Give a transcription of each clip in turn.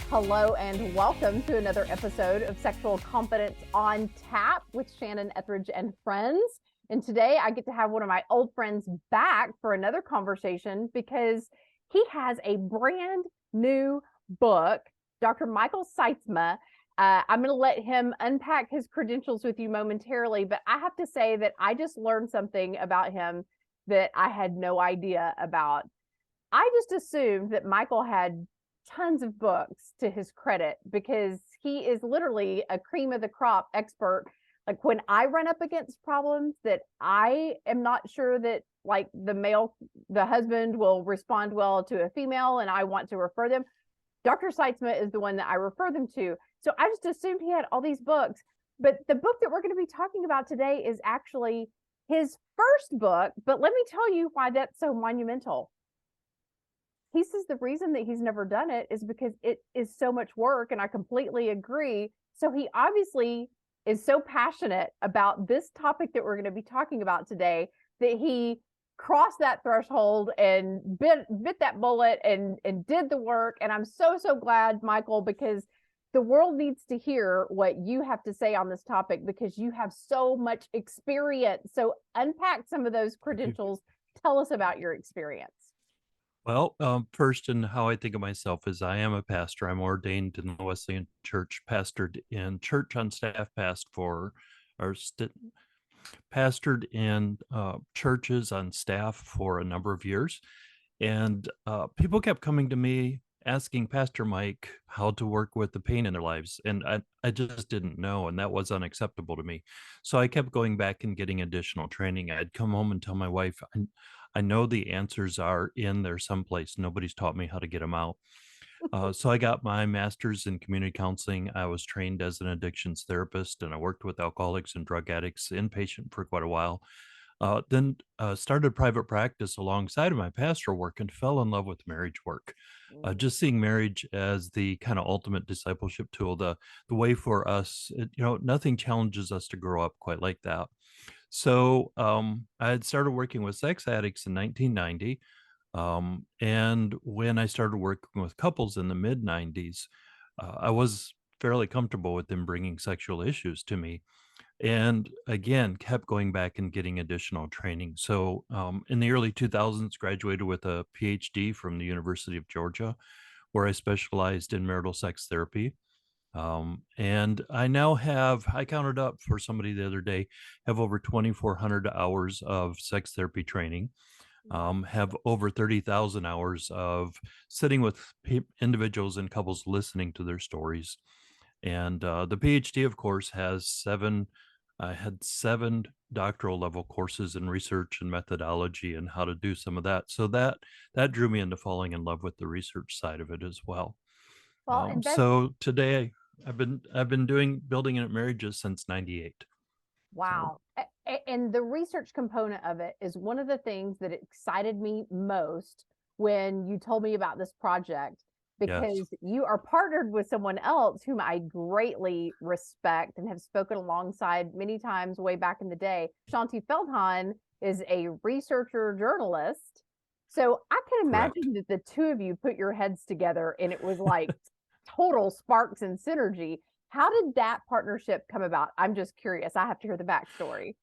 Hello and welcome to another episode of Sexual Confidence on Tap with Shannon, Ethridge, and friends. And today I get to have one of my old friends back for another conversation because he has a brand new book, Dr. Michael Sytsma. I'm going to let him unpack his credentials with you momentarily, but I have to say that I just learned something about him that I had no idea about. I just assumed that Michael had tons of books to his credit because he is literally a cream of the crop expert. Like when I run up against problems that I am not sure that like the husband will respond well to a female and I want to refer them, Dr. Sytsma is the one that I refer them to. So I just assumed he had all these books. But the book that we're going to be talking about today is actually his first book. But let me tell you why that's so monumental. He says the reason that he's never done it is because it is so much work, and I completely agree. So he obviously is so passionate about this topic that we're going to be talking about today that he crossed that threshold and bit that bullet and did the work. And I'm so glad, Michael, because the world needs to hear what you have to say on this topic because you have so much experience. So unpack some of those credentials. Tell us about your experience. Well, first, and how I think of myself is I am a pastor. I'm ordained in the Wesleyan Church, pastored in church on staff, pastored in churches on staff for a number of years. And people kept coming to me asking Pastor Mike how to work with the pain in their lives. And I just didn't know, and that was unacceptable to me. So I kept going back and getting additional training. I'd come home and tell my wife, I know the answers are in there someplace. Nobody's taught me how to get them out. So I got my master's in community counseling. I was trained as an addictions therapist, and I worked with alcoholics and drug addicts inpatient for quite a while. Then started private practice alongside of my pastoral work and fell in love with marriage work. Just seeing marriage as the kind of ultimate discipleship tool, the way for us, nothing challenges us to grow up quite like that. So I had started working with sex addicts in 1990. And when I started working with couples in the mid 90s, I was fairly comfortable with them bringing sexual issues to me. And again, kept going back and getting additional training. So in the early 2000s, graduated with a PhD from the University of Georgia, where I specialized in marital sex therapy. And I now I counted up for somebody the other day, have over 2,400 hours of sex therapy training, have over 30,000 hours of sitting with individuals and couples listening to their stories. And the PhD, of course, I had 7 doctoral level courses in research and methodology and how to do some of that. So that drew me into falling in love with the research side of it as well. Well, and that's So today I've been building in marriages since 98. wow. And the research component of it is one of the things that excited me most when you told me about this project, Yes. because you are partnered with someone else whom I greatly respect and have spoken alongside many times way back in the day. Shaunti Feldhahn is a researcher journalist. So I can Correct. imagine that the two of you put your heads together and it was like total sparks and synergy. How did that partnership come about? I'm just curious. I have to hear the backstory.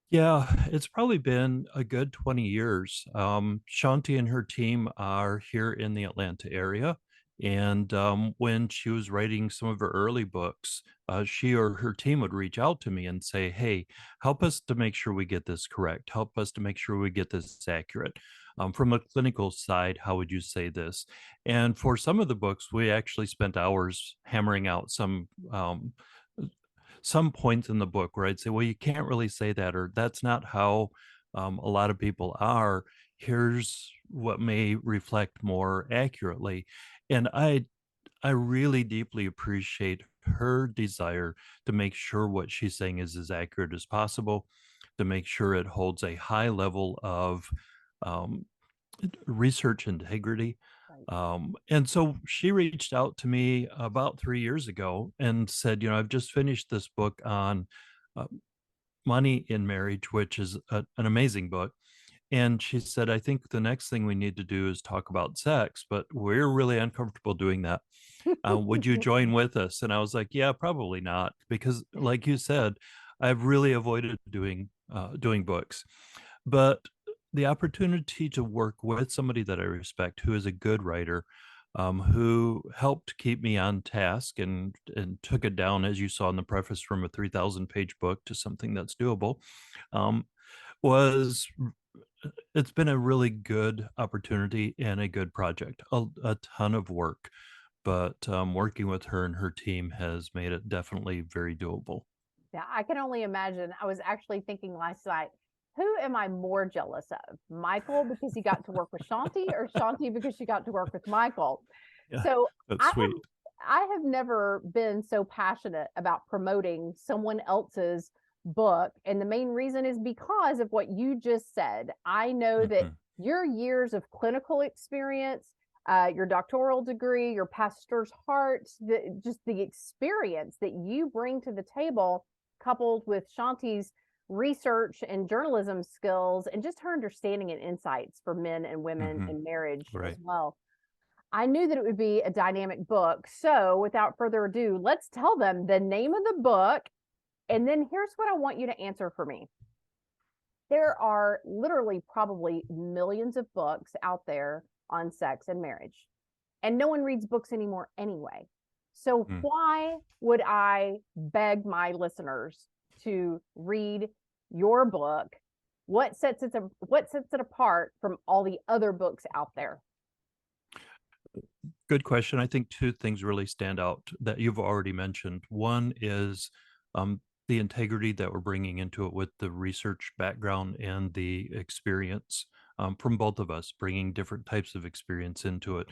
Yeah, it's probably been a good 20 years. Shanti and her team are here in the Atlanta area. And when she was writing some of her early books, she or her team would reach out to me and say, hey, help us to make sure we get this correct. Help us to make sure we get this accurate. From a clinical side, how would you say this? And for some of the books, we actually spent hours hammering out some points in the book where I'd say, well, you can't really say that, or that's not how a lot of people are. Here's what may reflect more accurately. And I really deeply appreciate her desire to make sure what she's saying is as accurate as possible, to make sure it holds a high level of um, research integrity. And so she reached out to me about 3 years ago and said, I've just finished this book on uh, money in marriage, which is an amazing book. And she said, I think the next thing we need to do is talk about sex, but we're really uncomfortable doing that. Would you join with us? And I was like, yeah, probably not, because like you said, I've really avoided doing books. But the opportunity to work with somebody that I respect, who is a good writer, who helped keep me on task and took it down, as you saw in the preface, from a 3,000-page book to something that's doable, um, was it's been a really good opportunity and a good project. A ton of work, but working with her and her team has made it definitely very doable. Yeah, I can only imagine. I was actually thinking last night, who am I more jealous of? Michael because he got to work with Shaunti, or Shaunti because she got to work with Michael? Yeah, So that's I sweet. have never been so passionate about promoting someone else's book. And the main reason is because of what you just said. I know that Mhm, your years of clinical experience, your doctoral degree, your pastor's heart, just the experience that you bring to the table, coupled with Shanti's research and journalism skills, and just her understanding and insights for men and women mhm, in marriage as right. well. I knew that it would be a dynamic book. So, without further ado, let's tell them the name of the book. And then here's what I want you to answer for me. There are literally probably millions of books out there on sex and marriage, and no one reads books anymore anyway. So, Mm. why would I beg my listeners to read your book? What sets it apart from all the other books out there? Good question. I think two things really stand out that you've already mentioned. One is the integrity that we're bringing into it with the research background and the experience from both of us, bringing different types of experience into it,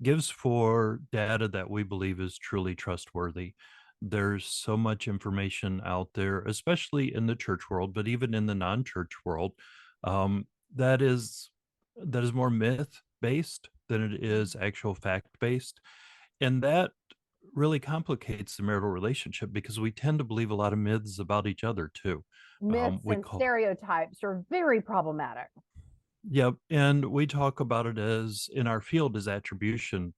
gives for data that we believe is truly trustworthy. There's so much information out there, especially in the church world, but even in the non-church world, um, that is that is more myth based than it is actual fact based. And that really complicates the marital relationship because we tend to believe a lot of myths about each other too. Myths We and call stereotypes are very problematic. Yep, and we talk about it as in our field as attribution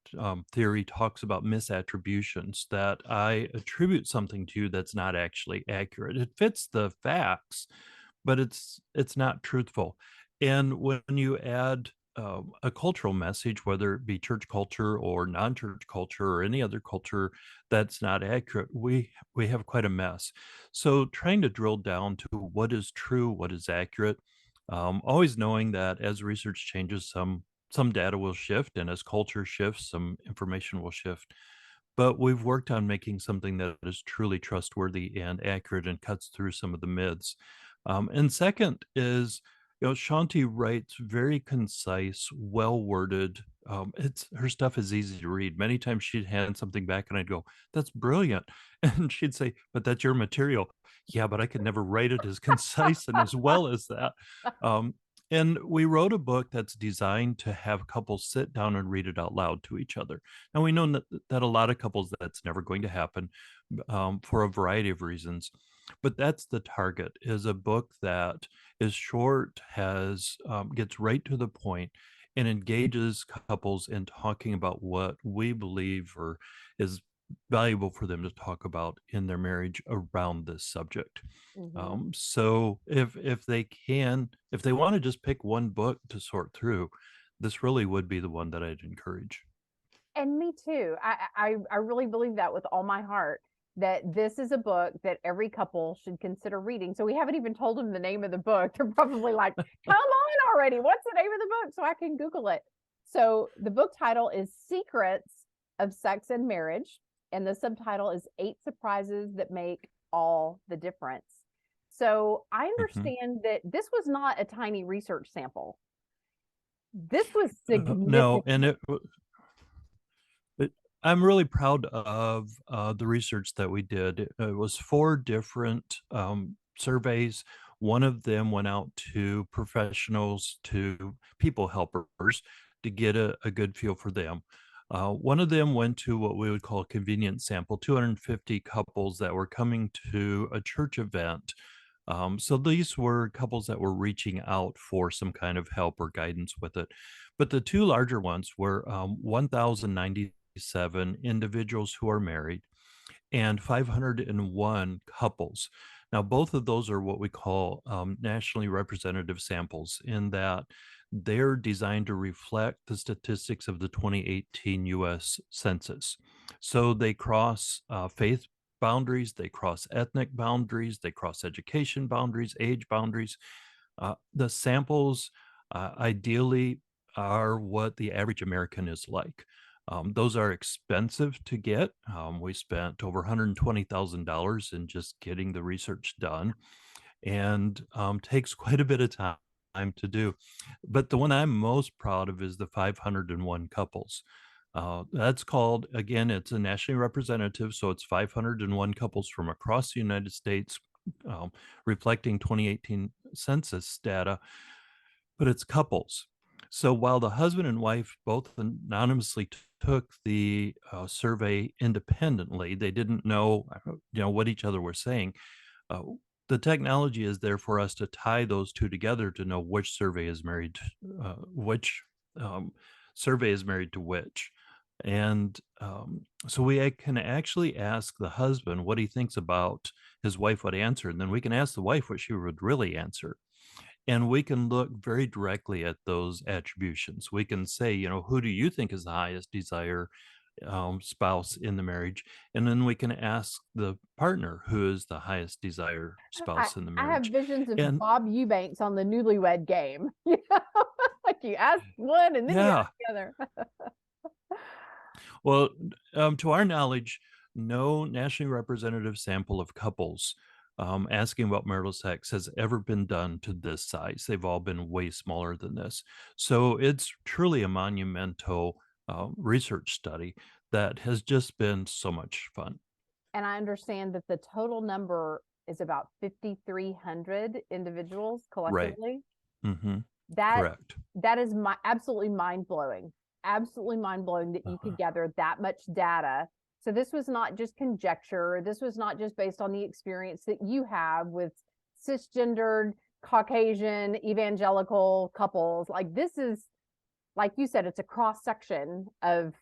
theory talks about misattributions, that I attribute something to you that's not actually accurate. It fits the facts, but it's not truthful. And when you add a cultural message, whether it be church culture or non-church culture or any other culture that's not accurate, we have quite a mess. So trying to drill down to what is true, what is accurate, always knowing that as research changes, some data will shift, and as culture shifts, some information will shift. But we've worked on making something that is truly trustworthy and accurate and cuts through some of the myths. And second is, Shanti writes very concise, well worded. It's her stuff is easy to read. Many times she'd hand something back, and I'd go, "That's brilliant," and she'd say, "But that's your material." Yeah, but I could never write it as concise and as well as that. Um, and we wrote a book that's designed to have couples sit down and read it out loud to each other. Now we know that a lot of couples that's never going to happen for a variety of reasons, but that's the target: is a book that is short, has gets right to the point, and engages couples in talking about what we believe or is valuable for them to talk about in their marriage around this subject. Mhm. So if they want to just pick one book to sort through, this really would be the one that I'd encourage. And me too. I really believe that with all my heart, that this is a book that every couple should consider reading. So we haven't even told them the name of the book. They're probably like, "Come on already. What's the name of the book?" So I can Google it. So the book title is Secrets of Sex and Marriage, and the subtitle is Eight Surprises That Make All the Difference. So I Mhm. understand that this was not a tiny research sample. This was No, significant. and it I'm really proud of, the research that we did. It was 4 different, surveys. One of them went out to professionals, to people helpers, to get a good feel for them. One of them went to what we would call a convenience sample, 250 couples that were coming to a church event, So these were couples that were reaching out for some kind of help or guidance with it. But the two larger ones were 1,097 individuals who are married and 501 couples. Now, both of those are what we call nationally representative samples, in that they're designed to reflect the statistics of the 2018 US Census. So they cross faith boundaries, they cross ethnic boundaries, they cross education boundaries, age boundaries. The samples ideally are what the average American is like. Those are expensive to get. We spent over $120,000 in just getting the research done, and takes quite a bit of time to do. But the one I'm most proud of is the 501 couples. That's called, again, it's a nationally representative, so it's 501 couples from across the United States, um, reflecting 2018 census data, but it's couples. So while the husband and wife both anonymously took the survey independently, they didn't know, what each other were saying. Uh, the technology is there for us to tie those two together to know which survey is married, which um, survey is married to which. And so we can actually ask the husband what he thinks about his wife would answer, and then we can ask the wife what she would really answer. And we can look very directly at those attributions. We can say, who do you think is the highest desire spouse in the marriage? And then we can ask the partner who is the highest desire I, spouse in the I have marriage. visions of And Bob Eubanks on the Newlywed Game. Like you ask one and then you yeah, ask the other. well, to our knowledge, no nationally representative sample of couples asking about marital sex has ever been done to this size. They've all been way smaller than this. So it's truly a monumental research study that has just been so much fun. And I understand that the total number is about 5,300 individuals Right. collectively. Hmm. That Correct. that is absolutely mind blowing. Absolutely mind blowing that you could Uh, gather that much data. So this was not just conjecture. This was not just based on the experience that you have with cisgendered Caucasian evangelical couples. Like this is, like you said, it's a cross section of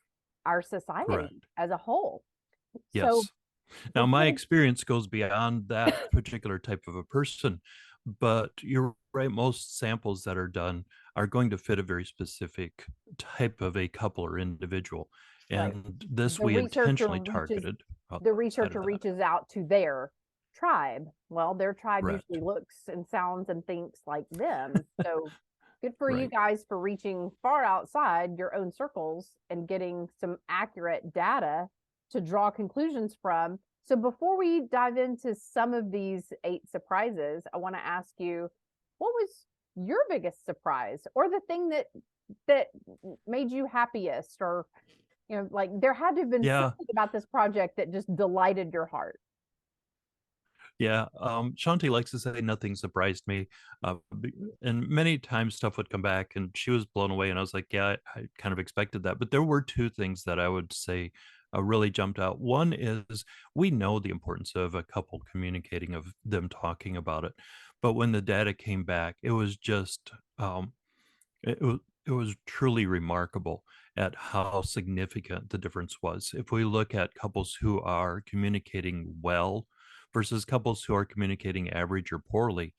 our society correct. as a whole. So Yes. Now, my before experience goes beyond that particular type of a person, but you're right. Most samples that are done are going to fit a very specific type of a couple or individual. right, And this the we researcher intentionally reaches targeted the outside researcher of that. reaches out to their tribe. Well, their tribe Correct. usually looks and sounds and thinks like them. So good for you Right. guys for reaching far outside your own circles and getting some accurate data to draw conclusions from. So before we dive into some of these 8 surprises, I want to ask you, what was your biggest surprise or the thing that made you happiest, or like there had to have been Yeah. something about this project that just delighted your heart. Yeah, Shanti likes to say nothing surprised me, and many times stuff would come back, and she was blown away, and I was like, "Yeah, I kind of expected that." But there were two things that I would say really jumped out. One is we know the importance of a couple communicating, of them talking about it, but when the data came back, it was just it was truly remarkable at how significant the difference was. If we look at couples who are communicating well versus couples who are communicating average or poorly,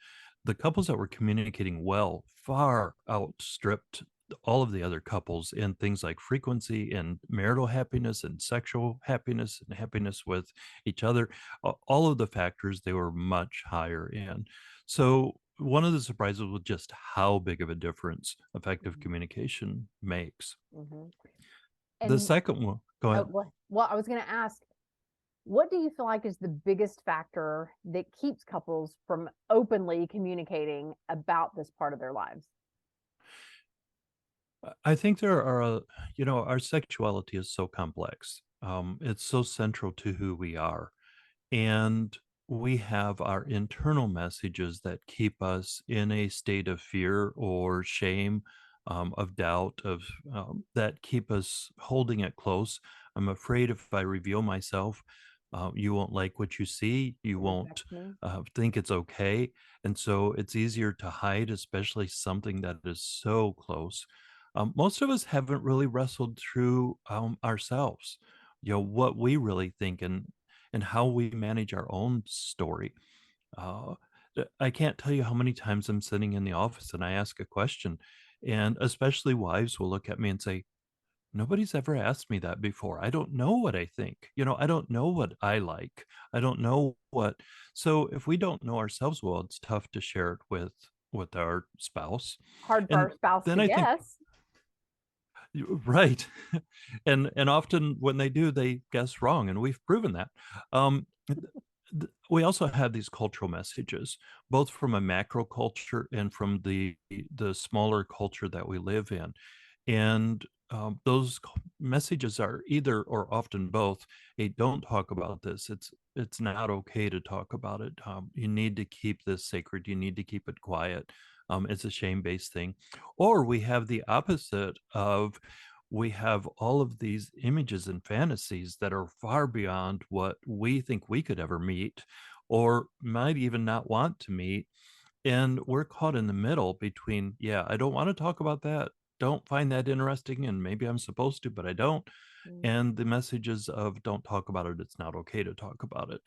the couples that were communicating well far outstripped all of the other couples in things like frequency and marital happiness and sexual happiness and happiness with each other. All of the factors they were much higher in. So one of the surprises was just how big of a difference effective Mhm, communication makes. mhm. The And second one, go oh, ahead. well, I was going to ask, what do you feel like is the biggest factor that keeps couples from openly communicating about this part of their lives? I think there are, our sexuality is so complex. It's so central to who we are. And we have our internal messages that keep us in a state of fear or shame, of doubt, of that keep us holding it close. I'm afraid if I reveal myself, You won't like what you see. You It won't affects me. think it's okay. And so it's easier to hide, especially something that is so close. Most of us haven't really wrestled through ourselves, what we really think and how we manage our own story. Uh, I can't tell you how many times I'm sitting in the office and I ask a question, and especially wives will look at me and say, "Nobody's ever asked me that before. I don't know what I think. I don't know what I like. I don't know what." So if we don't know ourselves well, it's tough to share it with our spouse. Hard for our And spouse then to I think guess. right. And often when they do, they guess wrong, and we've proven that. We also have these cultural messages, both from a macro culture and from the smaller culture that we live in. And those messages are either or often both, hey, don't talk about this. It's not okay to talk about it. You need to keep this sacred. You need to keep it quiet. It's a shame-based thing. Or we have the opposite of, we have all of these images and fantasies that are far beyond what we think we could ever meet or might even not want to meet. And we're caught in the middle between, yeah, I don't want to talk about that. Don't find that interesting. And maybe I'm supposed to, but I don't. Mm, And the messages of don't talk about it. It's not okay to talk about it.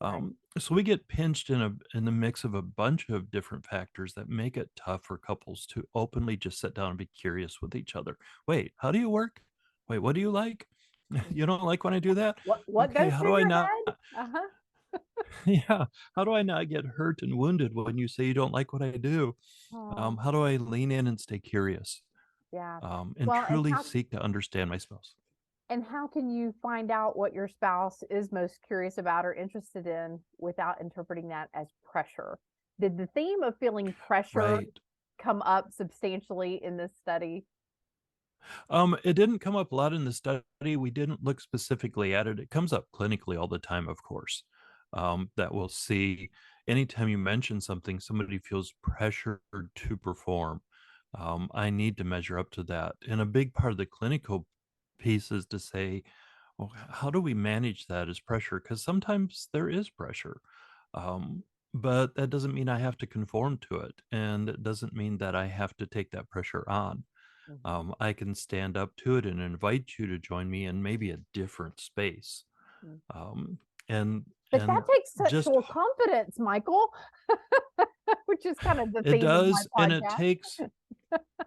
right. So we get pinched in the mix of a bunch of different factors that make it tough for couples to openly just sit down and be curious with each other. Wait, how do you work? Wait, what do you like? Mm. You don't like when I do that? What Okay, goes how do through I your not? head? Uh-huh. Yeah, how do I not get hurt and wounded when you say you don't like what I do? Oh, How do I lean in and stay curious, yeah. and Well, truly seek to understand my spouse? and how can you find out what your spouse is most curious about or interested in without interpreting that as pressure? Did the theme of feeling pressure Right. come up substantially in this study? It didn't come up a lot in the study. We didn't look specifically at it. It comes up clinically all the time, of course. That we'll see anytime you mention something, somebody feels pressured to perform. I need to measure up to that. And a big part of the clinical piece is to say, well, how do we manage that as pressure? Because sometimes there is pressure. Um, but that doesn't mean I have to conform to it. And it doesn't mean that I have to take that pressure on. Mhm. I can stand up to it and invite you to join me in maybe a different space. Mm. Um, and But that and takes just sexual confidence, Michael, which is kind of the it theme of my does, and it podcast. takes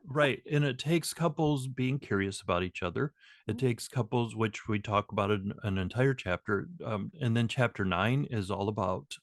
right, and it takes couples being curious about each other. It Mhm. takes couples, which we talk about in an entire chapter, and then chapter 9 is all about,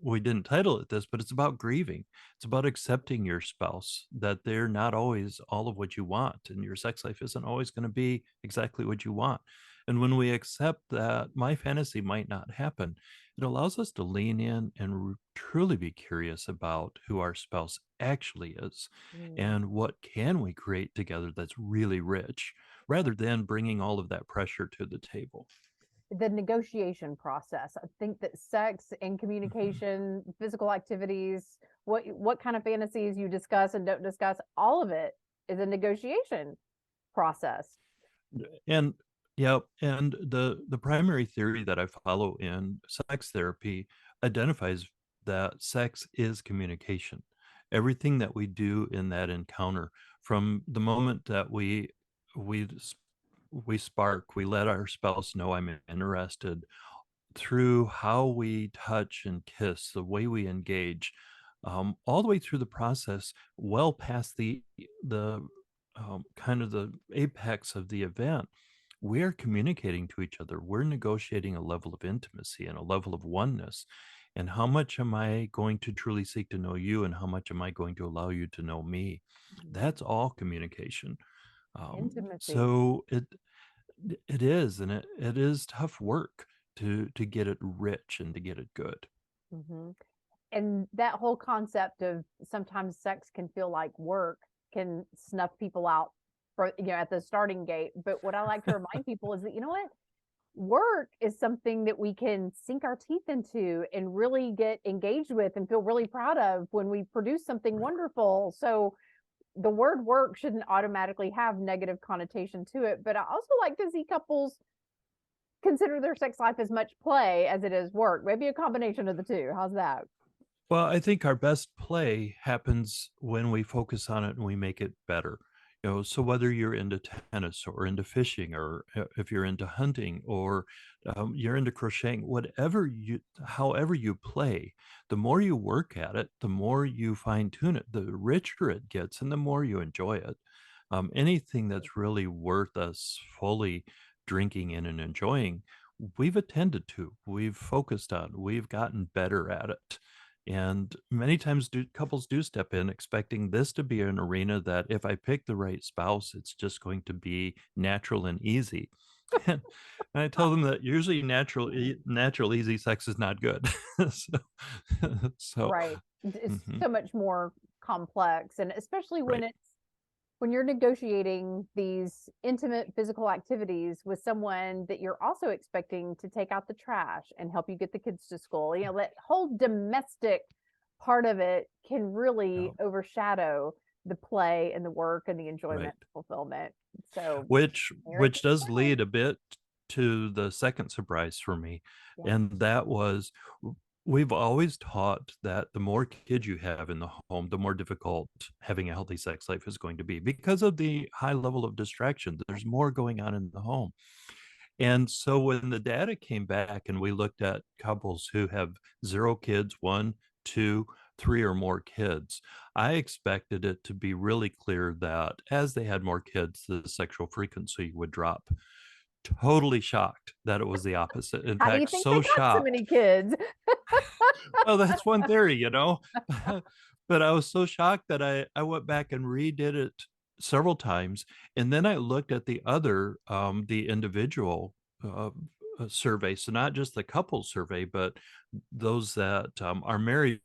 we didn't title it this, but it's about grieving. It's about accepting your spouse, that they're not always all of what you want, and your sex life isn't always gonna be exactly what you want. And when we accept that my fantasy might not happen, it allows us to lean in and truly be curious about who our spouse actually is Mm. and what can we create together that's really rich rather than bringing all of that pressure to the table. The negotiation process. I think that sex and Mhm. communication, physical activities, what kind of fantasies you discuss and don't discuss, all of it is a negotiation process. And yeah, and the primary theory that I follow in sex therapy identifies that sex is communication. Everything that we do in that encounter, from the moment that we we spark, we let our spouse know I'm interested, through how we touch and kiss, the way we engage, all the way through the process, well past the kind of the apex of the event, we're communicating to each other. We're negotiating a level of intimacy and a level of oneness. And how much am I going to truly seek to know you, and how much am I going to allow you to know me? Mm. That's all communication. Intimacy. So it is, and it is tough work to get it rich and to get it good. Hmm. And that whole concept of sometimes sex can feel like work can snuff people out for at the starting gate. But what I like to remind people is that what, work is something that we can sink our teeth into and really get engaged with and feel really proud of when we produce something Right. wonderful. So the word work shouldn't automatically have negative connotation to it. But I also like to see couples consider their sex life as much play as it is work. Maybe a combination of the two. How's that? Well, I think our best play happens when we focus on it and we make it better. So whether you're into tennis or into fishing, or if you're into hunting, or you're into crocheting, however you play, the more you work at it, the more you fine tune it, the richer it gets, and the more you enjoy it. Anything that's really worth us fully drinking in and enjoying, we've attended to, we've focused on, we've gotten better at it. And many times couples do step in expecting this to be an arena that if I pick the right spouse, it's just going to be natural and easy. And I tell them that usually natural easy sex is not good. so, so Right. It's mhm, so much more complex. And especially right, when you're negotiating these intimate physical activities with someone that you're also expecting to take out the trash and help you get the kids to school, that whole domestic part of it can really yeah, overshadow the play and the work and the enjoyment right. and fulfillment. So marriage Which is a does balance. lead a bit to the second surprise for me, Yeah. and that was we've always taught that the more kids you have in the home, the more difficult having a healthy sex life is going to be because of the high level of distraction. There's more going on in the home. And so when the data came back and we looked at couples who have 0 kids, 1, 2, 3, or more kids, I expected it to be really clear that as they had more kids, the sexual frequency would drop. Totally shocked that it was the opposite. In How do you fact, think they so got so shocked. many kids? Well, that's one theory. But I was so shocked that I went back and redid it several times, and then I looked at the individual, uh, survey, so not just the couple survey, but those that, are married,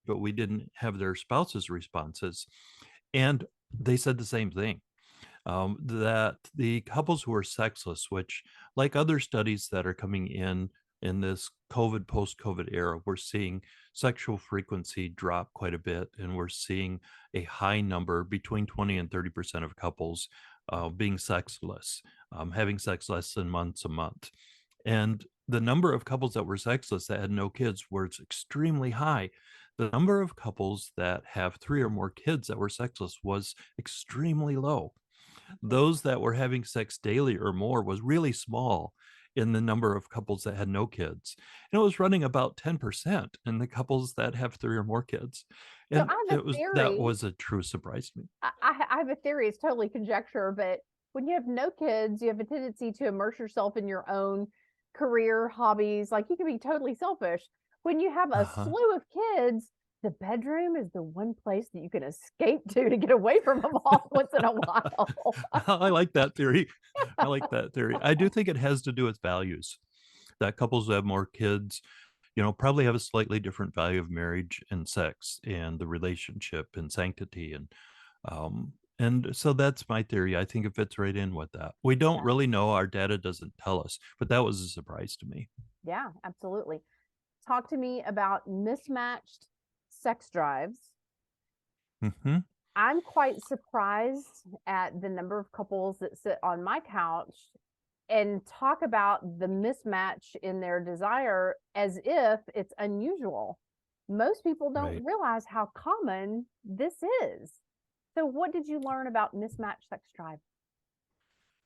but we didn't have their spouses' responses, and they said the same thing. That the couples who are sexless, which, like other studies that are coming in this COVID, post COVID era, we're seeing sexual frequency drop quite a bit, and we're seeing a high number between 20 and 30% of couples being sexless, having sex less than months a month. And the number of couples that were sexless that had no kids was extremely high. The number of couples that have 3 or more kids that were sexless was extremely low. Those that were having sex daily or more was really small in the number of couples that had no kids. And it was running about 10% in the couples that have 3 or more kids. So And I have a that theory. was a true surprise to me. I have a theory. It's totally conjecture, but when you have no kids, you have a tendency to immerse yourself in your own career, hobbies. Like you can be totally selfish. When you have a Uh-huh. slew of kids, the bedroom is the one place that you can escape to get away from them all once in a while. I like that theory. I like that theory. I do think it has to do with values. That couples who have more kids, probably have a slightly different value of marriage and sex and the relationship and sanctity, and so that's my theory. I think it fits right in with that. We don't Yeah, really know. Our data doesn't tell us, but that was a surprise to me. yeah, absolutely. Talk to me about mismatched sex drives. Hmm. I'm quite surprised at the number of couples that sit on my couch and talk about the mismatch in their desire as if it's unusual. Most people don't Right. realize how common this is. So, what did you learn about mismatched sex drive?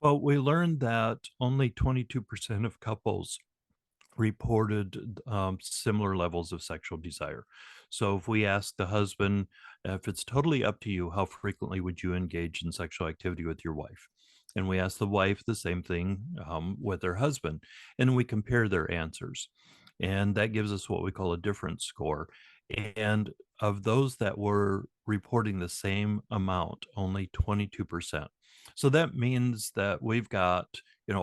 Well, we learned that only 22% of couples reported similar levels of sexual desire. So if we ask the husband, if it's totally up to you, how frequently would you engage in sexual activity with your wife? And we ask the wife the same thing with her husband, and we compare their answers. And that gives us what we call a difference score. And of those that were reporting the same amount, only 22%. So that means that we've got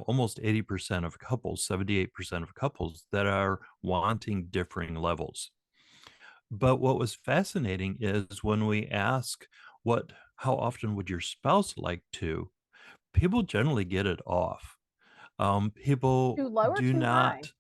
almost 80% of couples, 78% of couples that are wanting differing levels. But what was fascinating is when we ask how often would your spouse like to, people generally get it off. People Too low or do too high? not,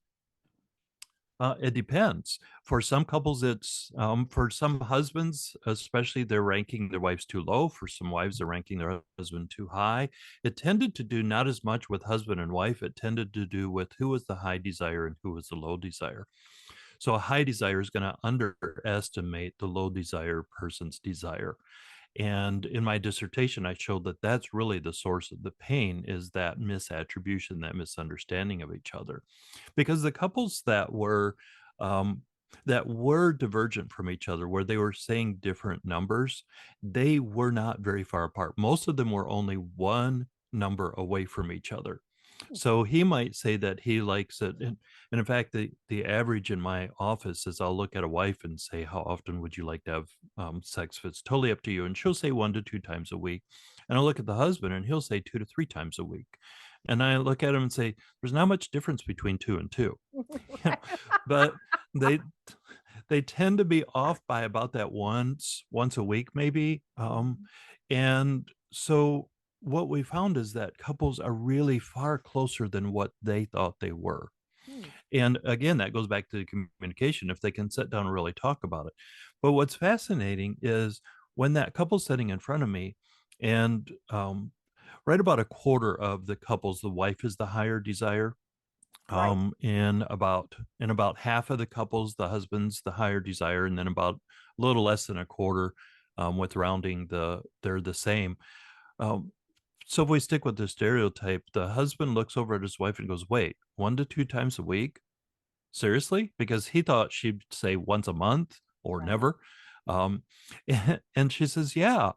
It depends. For some couples, it's for some husbands, especially they're ranking their wives too low. For some wives, they're ranking their husband too high. It tended to do not as much with husband and wife. It tended to do with who was the high desire and who was the low desire. So a high desire is going to underestimate the low desire person's desire. And in my dissertation, I showed that that's really the source of the pain, is that misattribution, that misunderstanding of each other. Because the couples um, that were divergent from each other, where they were saying different numbers, they were not very far apart. Most of them were only one number away from each other. So he might say that he likes it. And in fact, the average in my office is I'll look at a wife and say, how often would you like to have sex? If it's totally up to you. And she'll say 1 to 2 times a week. And I'll look at the husband and he'll say 2 to 3 times a week. And I look at him and say, there's not much difference between 2 and 2. But they they tend to be off by about that once a week, maybe. And so what we found is that couples are really far closer than what they thought they were. Hmm. And again, that goes back to the communication, if they can sit down and really talk about it. But what's fascinating is when that couple's sitting in front of me, and right about a quarter of the couples, the wife is the higher desire. Right. In about half of the couples, the husband's the higher desire, and then about a little less than a quarter, with rounding, they're the same. Um, so if we stick with the stereotype, the husband looks over at his wife and goes, "Wait, 1 to 2 times a week? Seriously?" Because he thought she'd say once a month or Right. never. Um, and she says, "Yeah."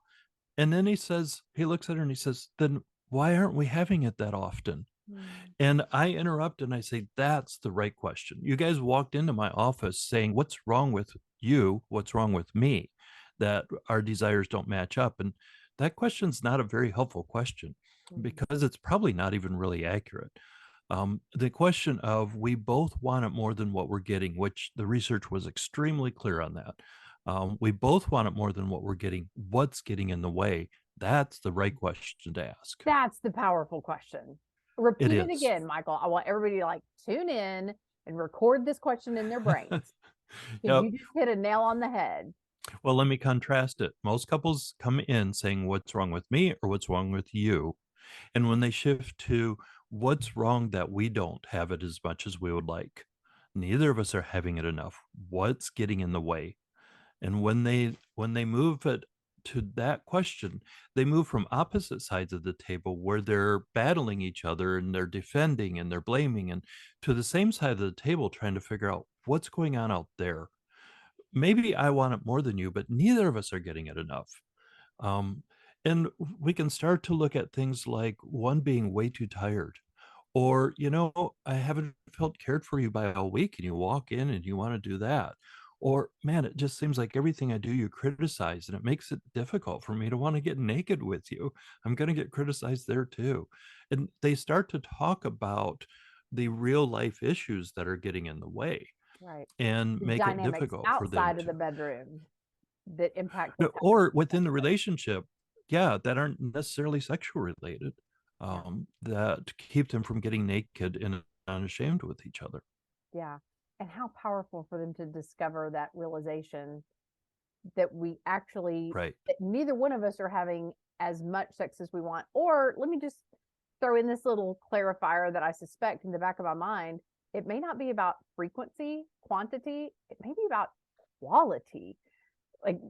And then he looks at her and he says, "Then why aren't we having it that often?" Hmm. And I interrupt and I say, "That's the right question. You guys walked into my office saying, 'What's wrong with you? What's wrong with me?' That our desires don't match up." And that question's not a very helpful question, Hmm. because it's probably not even really accurate. The question of, we both want it more than what we're getting, which the research was extremely clear on that. We both want it more than what we're getting. What's getting in the way? That's the right question to ask. That's the powerful question. It Repeat it is. again, Michael. I want everybody to like tune in and record this question in their brains because Yep. you just hit a nail on the head. Well, let me contrast it. Most couples come in saying, "What's wrong with me?" or "What's wrong with you?" And when they shift to, "What's wrong that we don't have it as much as we would like?" Neither of us are having it enough. What's getting in the way? And when they move it to that question, they move from opposite sides of the table, where they're battling each other and they're defending and they're blaming, and to the same side of the table trying to figure out what's going on out there. Maybe I want it more than you, but neither of us are getting it enough. Um, and we can start to look at things like one being way too tired, or, "I haven't felt cared for you by a week," and you walk in and you want to do that. Or, "Man, it just seems like everything I do you criticize, and it makes it difficult for me to want to get naked with you. I'm going to get criticized there too." And they start to talk about the real life issues that are getting in the way Right. and The make it dynamics difficult for them outside of the to. bedroom that impact No, what's happening or within the inside. relationship, yeah, that aren't necessarily sexual related, Yeah. that keep them from getting naked and unashamed with each other. Yeah. And how powerful for them to discover that realization that we actually, Right. that neither one of us are having as much sex as we want. Or let me just throw in this little clarifier that I suspect in the back of my mind. It may not be about frequency, quantity, it may be about quality. Like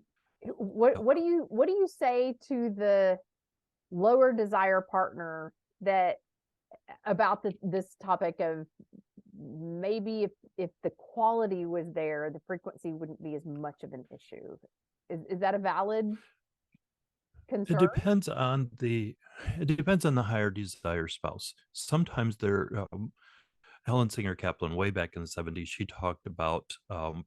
what Yep. what do you say to the lower desire partner that about this topic of maybe if the quality was there, the frequency wouldn't be as much of an issue. Is that a valid It concern? depends on the it depends on the higher desire spouse. Sometimes they're Helen Singer Kaplan, way back in the 70s, she talked about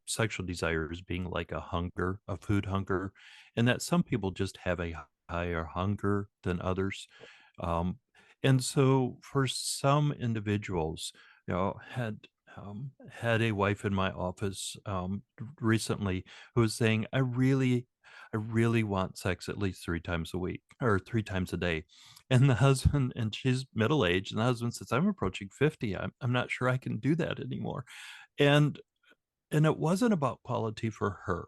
sexual desires being like a hunger, a food hunger, and that some people just have a higher hunger than others. Um, and so for some individuals, had a wife in my office recently who was saying, I really want sex at least 3 times a week or 3 times a day. And the husband, and she's middle aged, and the husband says, "I'm approaching 50. I'm not sure I can do that anymore." And and it wasn't about quality for her.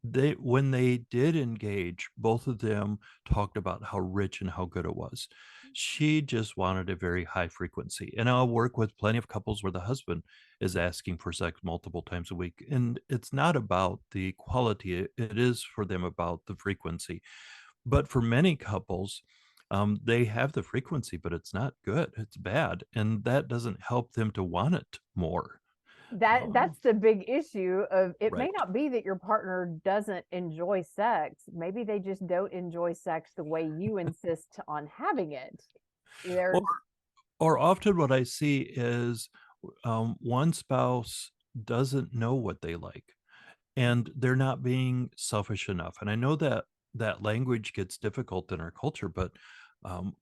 They when they did engage, both of them talked about how rich and how good it was. She just wanted a very high frequency, and I'll work with plenty of couples where the husband is asking for sex multiple times a week, and it's not about the quality, it is for them about the frequency. But for many couples, they have the frequency, but it's not good, it's bad, and that doesn't help them to want it more. That's the big issue of it may Right. not be that your partner doesn't enjoy sex. Maybe they just don't enjoy sex the way you insist on having it. Or There's or often what I see is, one spouse doesn't know what they like, and they're not being selfish enough. And I know that that language gets difficult in our culture, but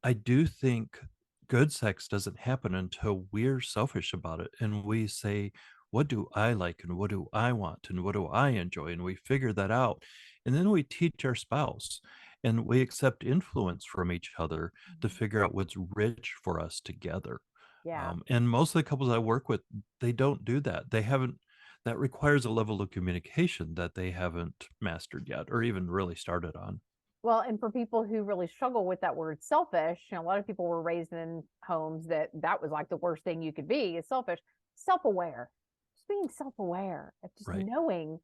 I do think good sex doesn't happen until we're selfish about it and we say, what do I like and what do I want and what do I enjoy? And we figure that out. And then we teach our spouse and we accept influence from each other to figure out what's rich for us together. yeah. And most of the couples I work with, they don't do that. They haven't, that requires a level of communication that they haven't mastered yet or even really started on. Well, and for people who really struggle with that word selfish, a lot of people were raised in homes that that was like the worst thing you could be is selfish, self-aware, just being self-aware, of just Right. knowing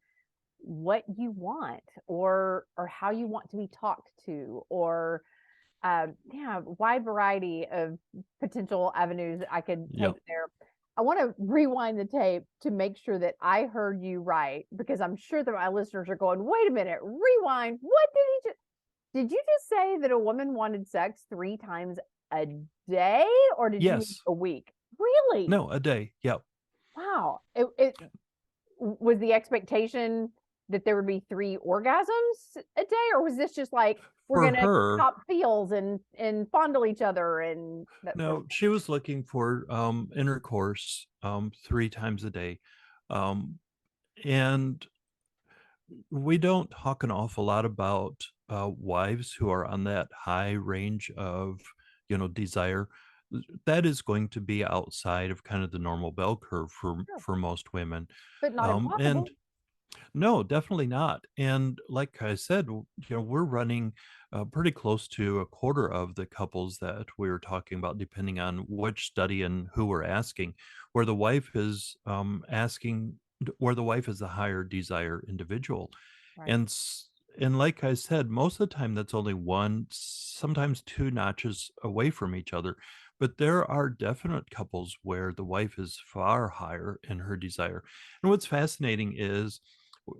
what you want or how you want to be talked to or yeah, wide variety of potential avenues I could take Yep. there. I want to rewind the tape to make sure that I heard you right because I'm sure that my listeners are going, wait a minute, rewind. What did he just did you just say that a woman wanted sex 3 times a day or did you mean Yes. a week? Really? No, a day. Yep. Wow. It was the expectation that there would be 3 orgasms a day, or was this just like we're For gonna her, top feels and fondle each other and that sort of no, she was looking for intercourse 3 times a day. Um, and we don't talk an awful lot about wives who are on that high range of, desire. That is going to be outside of kind of the normal bell curve for thing? Sure, most women. but not And impossible. no, definitely not. And like I said, we're running pretty close to a quarter of the couples that we were talking about, depending on which study and who we're asking, where the wife is where the wife is the higher desire individual. Right. And and like I said, most of the time that's only one, sometimes two notches away from each other. But there are definite couples where the wife is far higher in her desire. And what's fascinating is,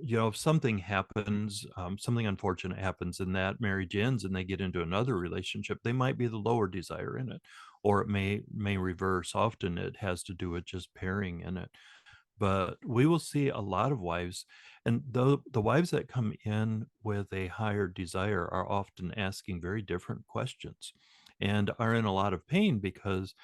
if something happens, something unfortunate happens and that marriage ends and they get into another relationship, they might be the lower desire in it, or it may reverse. Often it has to do with just pairing in it. But we will see a lot of wives, and the wives that come in with a higher desire are often asking very different questions and are in a lot of pain because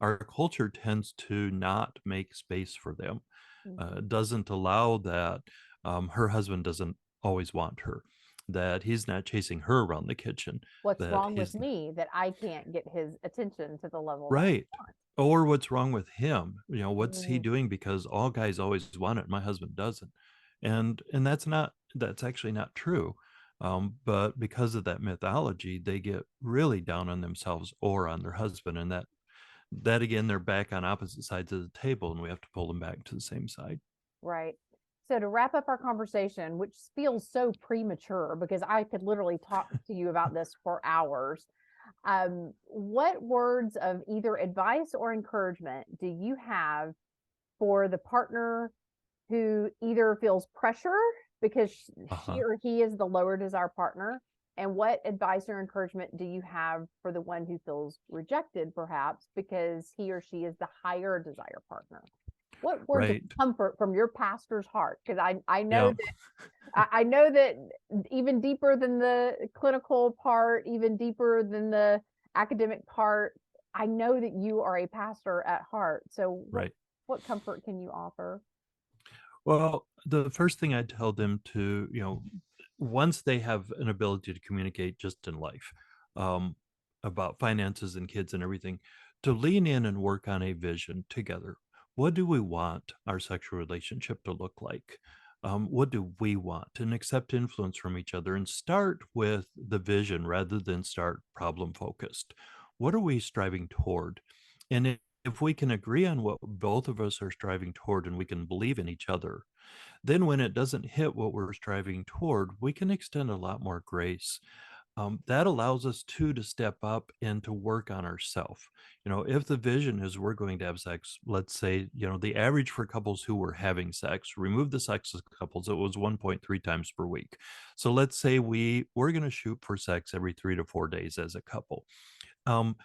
our culture tends to not make space for them, Mhm. doesn't allow that. Her husband doesn't always want her, that he's not chasing her around the kitchen, What's that wrong with he's me that I can't get his attention to the level that right. I want? Or what's wrong with him? What's he Mm, doing because all guys always want it, my husband doesn't. And that's actually not true. But because of that mythology, they get really down on themselves or on their husband, and that again, they're back on opposite sides of the table, and we have to pull them back to the same side. right. So to wrap up our conversation, which feels so premature because I could literally talk to you about this for hours. What words of either advice or encouragement do you have for the partner who either feels pressure because she Uh-huh. or he is the lower desire partner? And what advice or encouragement do you have for the one who feels rejected, perhaps because he or she is the higher desire partner? What words of Right. comfort from your pastor's heart? Because I know Yeah. that I know that even deeper than the clinical part, even deeper than the academic part, I know that you are a pastor at heart. So Right. what comfort can you offer? Well, the first thing I tell them to, once they have an ability to communicate just in life, um, about finances and kids and everything, to lean in and work on a vision together. What do we want our sexual relationship to look like? What do we want? And accept influence from each other and start with the vision rather than start problem focused. What are we striving toward? And if we can agree on what both of us are striving toward and we can believe in each other, then when it doesn't hit what we're striving toward, we can extend a lot more grace. That allows us too to step up and to work on ourselves. If the vision is we're going to have sex, let's say, the average for couples who were having sex, remove the sexless couples, it was 1.3 times per week. So let's say we're going to shoot for sex every 3 to 4 days as a couple. Um,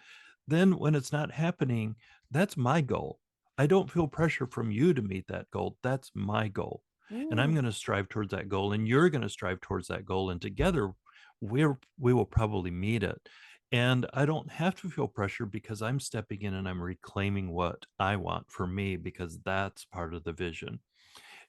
then when it's not happening, that's my goal. I don't feel pressure from you to meet that goal. That's my goal. And I'm Mm, going to strive towards that goal, and you're going to strive towards that goal. And together we will probably meet it. And I don't have to feel pressure because I'm stepping in and I'm reclaiming what I want for me because that's part of the vision.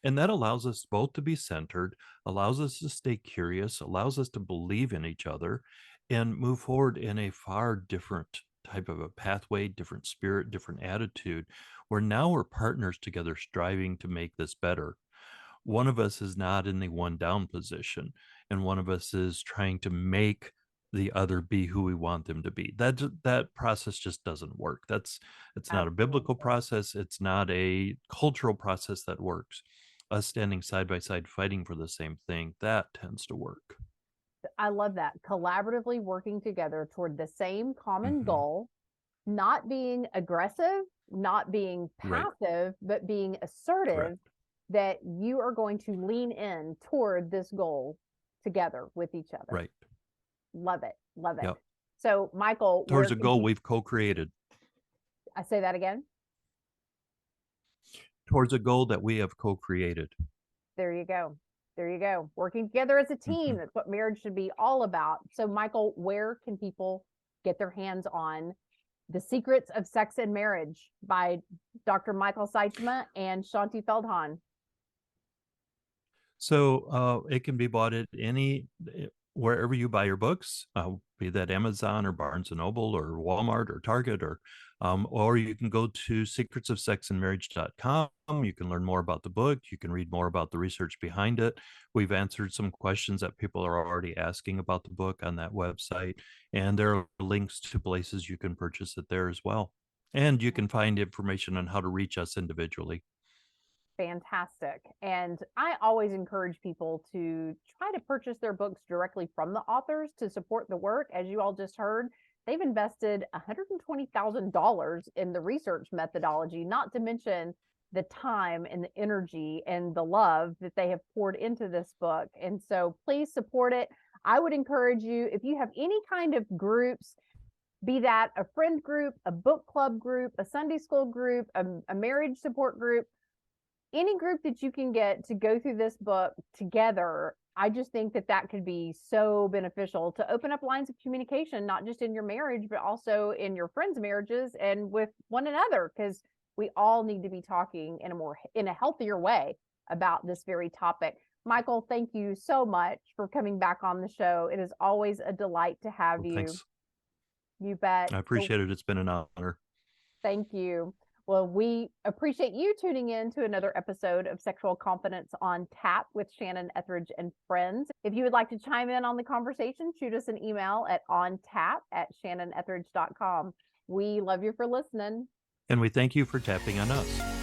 And that allows us both to be centered, allows us to stay curious, allows us to believe in each other and move forward in a far different type of a pathway, different spirit, different attitude, where now we're partners together striving to make this better. One of us is not in the one down position, and one of us is trying to make the other be who we want them to be. That process just doesn't work. It's not a biblical absolutely. process. It's not a cultural process that works. Us standing side by side fighting for the same thing, that tends to work. I love that. Collaboratively working together toward the same common Hmm. goal, not being aggressive, not being Right. passive, but being assertive Correct. that you are going to lean in toward this goal together with each other. Right. Love it. Love it. Yep. So, Michael, Towards where a can goal people, we've co-created. I say that again? Towards a goal that we have co-created. There you go. There you go. Working together as a team. Hmm. That's what marriage should be all about. So, Michael, where can people get their hands on The Secrets of Sex and Marriage by Dr. Michael Sytsma and Shaunti Feldhahn? So it can be bought at wherever you buy your books, be that Amazon or Barnes and Noble or Walmart or Target, or you can go to secretsofsexandmarriage.com. You can learn more about the book. You can read more about the research behind it. We've answered some questions that people are already asking about the book on that website, and there are links to places you can purchase it there as well. And you can find information on how to reach us individually. Fantastic. And I always encourage people to try to purchase their books directly from the authors to support the work. As you all just heard, they've invested $120,000 in the research methodology, not to mention the time and the energy and the love that they have poured into this book. And so please support it. I would encourage you, if you have any kind of groups, be that a friend group, a book club group, a Sunday school group, a marriage support group, any group that you can get to go through this book together, I just think that that could be so beneficial to open up lines of communication, not just in your marriage, but also in your friends' marriages and with one another, because we all need to be talking in a healthier way about this very topic. Michael, thank you so much for coming back on the show. It is always a delight to have Well, you. thanks. You bet. I appreciate it. It's been an honor. Thank you. Well, we appreciate you tuning in to another episode of Sexual Confidence on Tap with Shannon Ethridge and friends. If you would like to chime in on the conversation, shoot us an email at ontap@shannonethridge.com. We love you for listening. And we thank you for tapping on us.